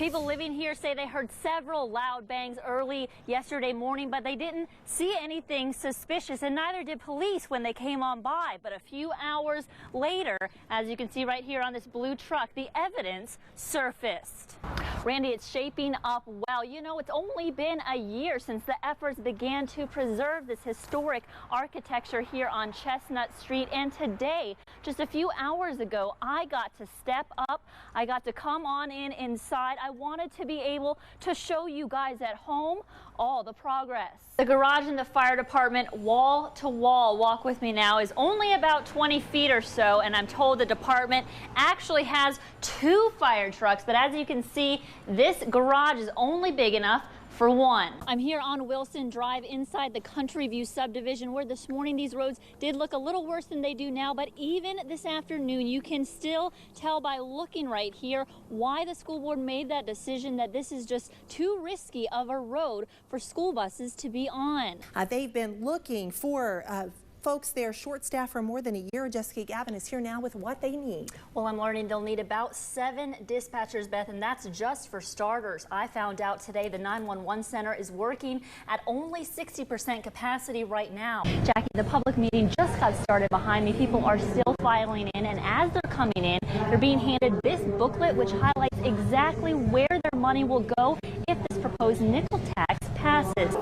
People living here say they heard several loud bangs early yesterday morning, but they didn't see anything suspicious, and neither did police when they came on by. But a few hours later, as you can see right here on this blue truck, the evidence surfaced. Randy, it's shaping up well. You know, it's only been a year since the efforts began to preserve this historic architecture here on Chestnut Street. And today, just a few hours ago, I got to step up. I got to come on inside. I wanted to be able to show you guys at home all the progress. The garage in the fire department, wall to wall, walk with me now, is only about 20 feet or so, and I'm told the department actually has 2 fire trucks, but as you can see, this garage is only big enough for 1. I'm here on Wilson Drive inside the Country View subdivision, where this morning these roads did look a little worse than they do now, but even this afternoon you can still tell by looking right here why the school board made that decision, that this is just too risky of a road for school buses to be on. They've been looking for folks there, short-staffed for more than a year. Jessica Gavin is here now with what they need. Well, I'm learning they'll need about 7 dispatchers, Beth, and that's just for starters. I found out today the 911 center is working at only 60% capacity right now. Jackie, the public meeting just got started behind me. People are still filing in, and as they're coming in, they're being handed this booklet which highlights exactly where their money will go if this proposed nickel tax passes.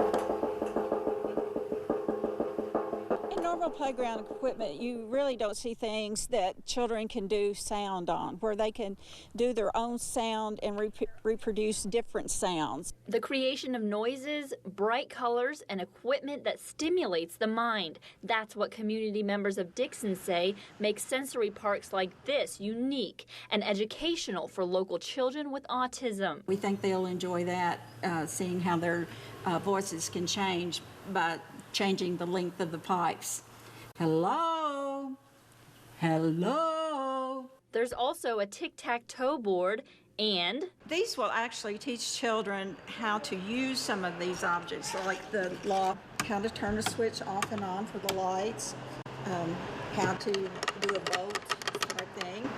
Normal playground equipment, you really don't see things that children can do sound on, where they can do their own sound and reproduce different sounds. The creation of noises, bright colors, and equipment that stimulates the mind. That's what community members of Dixon say makes sensory parks like this unique and educational for local children with autism. We think they'll enjoy that, seeing how their voices can change by changing the length of the pipes. Hello? Hello? There's also a tic-tac-toe board, and these will actually teach children how to use some of these objects, like the lock, how to turn the switch off and on for the lights, how to do a bolt type thing,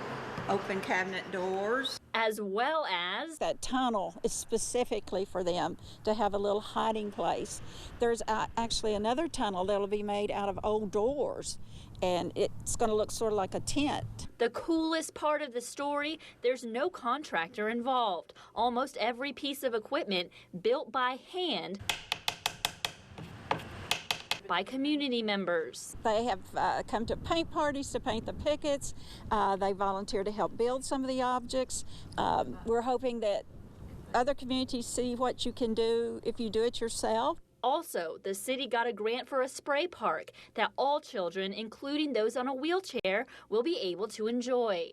open cabinet doors. As well as that tunnel is specifically for them to have a little hiding place. There's actually another tunnel that'll be made out of old doors, and it's going to look sort of like a tent. The coolest part of the story, there's no contractor involved. Almost every piece of equipment built by hand by community members. They have come to paint parties to paint the pickets. They volunteer to help build some of the objects. We're hoping that other communities see what you can do if you do it yourself. Also, the city got a grant for a spray park that all children, including those on a wheelchair, will be able to enjoy.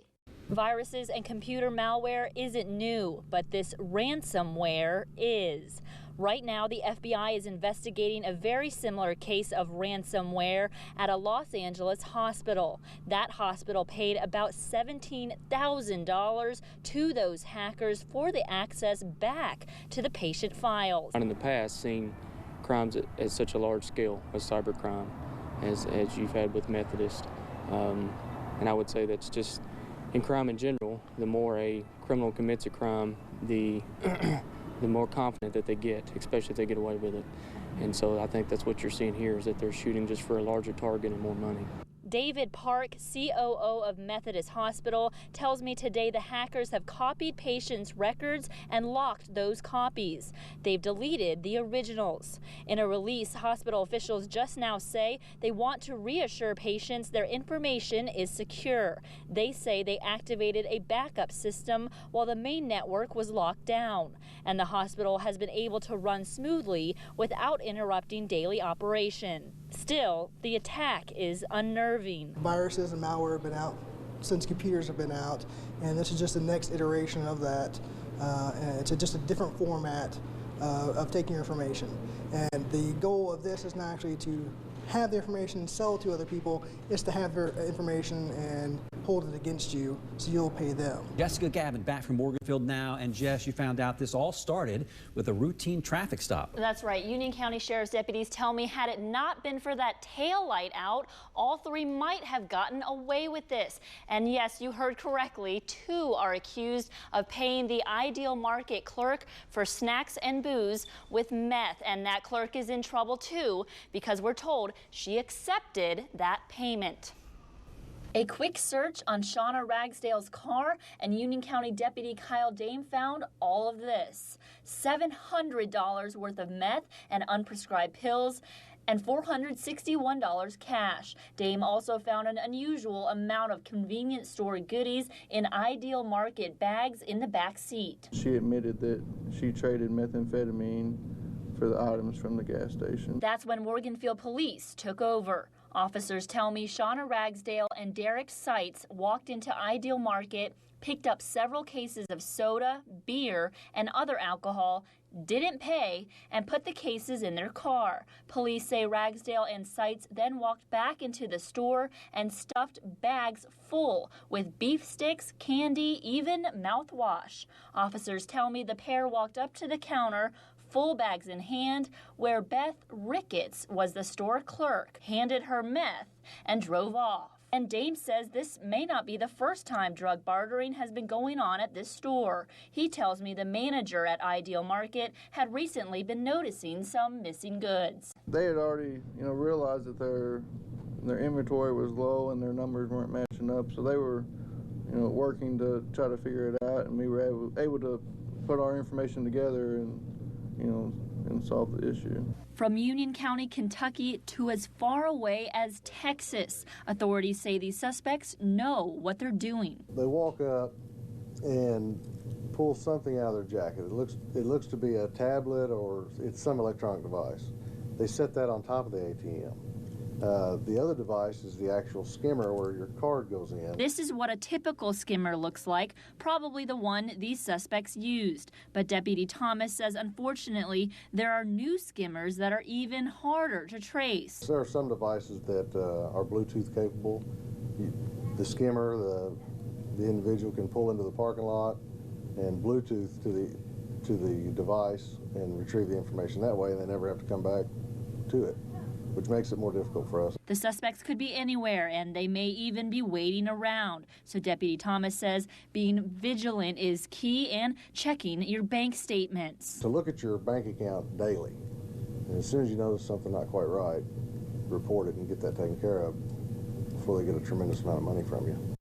Viruses and computer malware isn't new, but this ransomware is. Right now, the FBI is investigating a very similar case of ransomware at a Los Angeles hospital. That hospital paid about $17,000 to those hackers for the access back to the patient files. In the past, seen crimes at such a large scale as cybercrime as you've had with Methodist. And I would say that's just in crime in general. The more a criminal commits a crime, the more confident that they get, especially if they get away with it. And so I think that's what you're seeing here, is that they're shooting just for a larger target and more money. David Park, COO of Methodist Hospital, tells me today the hackers have copied patients' records and locked those copies. They've deleted the originals. In a release, hospital officials just now say they want to reassure patients their information is secure. They say they activated a backup system while the main network was locked down, and the hospital has been able to run smoothly without interrupting daily operation. Still, the attack is unnerving. Viruses and malware have been out since computers have been out, and this is just the next iteration of that. And it's just a different format of taking your information. And the goal of this is not actually to have the information sell to other people, it's to have their information and hold it against you, so you'll pay them. Jessica Gavin back from Morganfield now. And Jess, you found out this all started with a routine traffic stop. That's right. Union County Sheriff's deputies tell me had it not been for that tail light out, all three might have gotten away with this. And yes, you heard correctly, two are accused of paying the Ideal Market clerk for snacks and booze with meth. And that clerk is in trouble too, because we're told she accepted that payment. A quick search on Shauna Ragsdale's car, and Union County Deputy Kyle Dame found all of this. $700 worth of meth and unprescribed pills, and $461 cash. Dame also found an unusual amount of convenience store goodies in Ideal Market bags in the back seat. She admitted that she traded methamphetamine for the items from the gas station. That's when Morganfield police took over. Officers tell me Shauna Ragsdale and Derek Seitz walked into Ideal Market, picked up several cases of soda, beer, and other alcohol, didn't pay, and put the cases in their car. Police say Ragsdale and Seitz then walked back into the store and stuffed bags full with beef sticks, candy, even mouthwash. Officers tell me the pair walked up to the counter, full bags in hand, where Beth Ricketts was the store clerk, handed her meth, and drove off. And Dame says this may not be the first time drug bartering has been going on at this store. He tells me the manager at Ideal Market had recently been noticing some missing goods. They had already, realized that their inventory was low and their numbers weren't matching up, so they were, working to try to figure it out, and we were able to put our information together and solve the issue. From Union County, Kentucky to as far away as Texas, authorities say these suspects know what they're doing. They walk up and pull something out of their jacket. It looks to be a tablet or it's some electronic device. They set that on top of the ATM. The other device is the actual skimmer where your card goes in. This is what a typical skimmer looks like, probably the one these suspects used. But Deputy Thomas says, unfortunately, there are new skimmers that are even harder to trace. There are some devices that are Bluetooth capable. The skimmer, the individual can pull into the parking lot and Bluetooth to the device and retrieve the information that way, and they never have to come back to it, which makes it more difficult for us. The suspects could be anywhere, and they may even be waiting around. So Deputy Thomas says being vigilant is key, and checking your bank statements. To look at your bank account daily, and as soon as you notice something not quite right, report it and get that taken care of before they get a tremendous amount of money from you.